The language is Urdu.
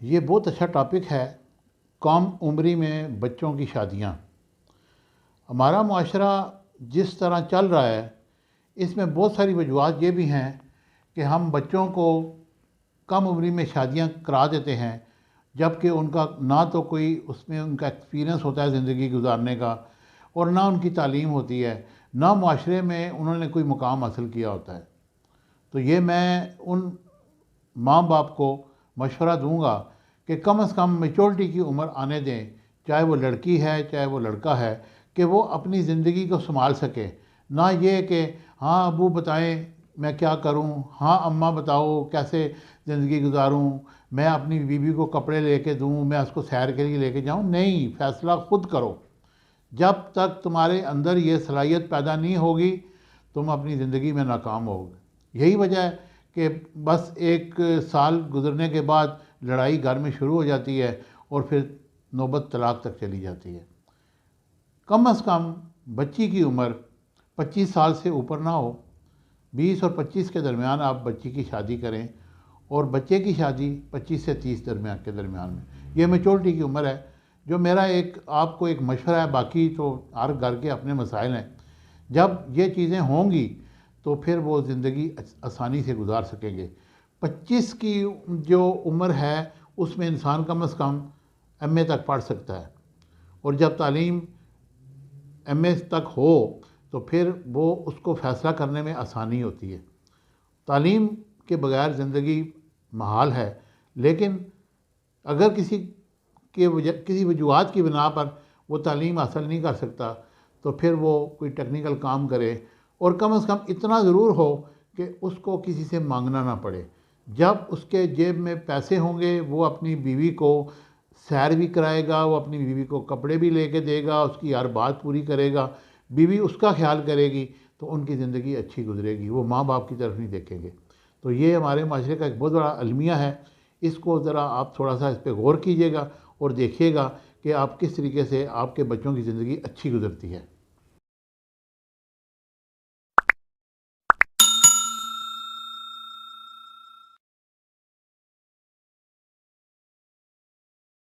یہ بہت اچھا ٹاپک ہے، کم عمری میں بچوں کی شادیاں۔ ہمارا معاشرہ جس طرح چل رہا ہے اس میں بہت ساری وجوہات یہ بھی ہیں کہ ہم بچوں کو کم عمری میں شادیاں کرا دیتے ہیں، جبکہ ان کا نہ تو کوئی اس میں ان کا ایکسپیرینس ہوتا ہے زندگی گزارنے کا، اور نہ ان کی تعلیم ہوتی ہے، نہ معاشرے میں انہوں نے کوئی مقام حاصل کیا ہوتا ہے۔ تو یہ میں ان ماں باپ کو مشورہ دوں گا کہ کم از کم میچورٹی کی عمر آنے دیں، چاہے وہ لڑکی ہے چاہے وہ لڑکا ہے، کہ وہ اپنی زندگی کو سنبھال سکے۔ نہ یہ کہ ہاں ابو بتائیں میں کیا کروں، ہاں اماں بتاؤ کیسے زندگی گزاروں، میں اپنی بیوی کو کپڑے لے کے دوں، میں اس کو سیر کے لیے لے کے جاؤں۔ نہیں، فیصلہ خود کرو۔ جب تک تمہارے اندر یہ صلاحیت پیدا نہیں ہوگی تم اپنی زندگی میں ناکام ہوگے۔ یہی وجہ ہے کہ بس ایک سال گزرنے کے بعد لڑائی گھر میں شروع ہو جاتی ہے اور پھر نوبت طلاق تک چلی جاتی ہے۔ کم از کم بچی کی عمر 25 سال سے اوپر نہ ہو، 20 اور 25 کے درمیان آپ بچی کی شادی کریں، اور بچے کی شادی 25 سے 30 کے درمیان میں۔ یہ میچورٹی کی عمر ہے، جو میرا ایک آپ کو ایک مشورہ ہے، باقی تو ہر گھر کے اپنے مسائل ہیں۔ جب یہ چیزیں ہوں گی تو پھر وہ زندگی آسانی سے گزار سکیں گے۔ 25 کی جو عمر ہے اس میں انسان کم از کم ایم اے تک پڑھ سکتا ہے، اور جب تعلیم ایم اے تک ہو تو پھر وہ اس کو فیصلہ کرنے میں آسانی ہوتی ہے۔ تعلیم کے بغیر زندگی محال ہے، لیکن اگر کسی وجوہات کی بنا پر وہ تعلیم حاصل نہیں کر سکتا تو پھر وہ کوئی ٹیکنیکل کام کرے، اور کم از کم اتنا ضرور ہو کہ اس کو کسی سے مانگنا نہ پڑے۔ جب اس کے جیب میں پیسے ہوں گے وہ اپنی بیوی کو سیر بھی کرائے گا، وہ اپنی بیوی کو کپڑے بھی لے کے دے گا، اس کی ہر بات پوری کرے گا، بیوی اس کا خیال کرے گی، تو ان کی زندگی اچھی گزرے گی، وہ ماں باپ کی طرف نہیں دیکھیں گے۔ تو یہ ہمارے معاشرے کا ایک بہت بڑا المیہ ہے، اس کو ذرا آپ تھوڑا سا اس پہ غور کیجئے گا اور دیکھیے گا کہ آپ کس طریقے سے آپ کے بچوں کی زندگی اچھی گزرتی ہے۔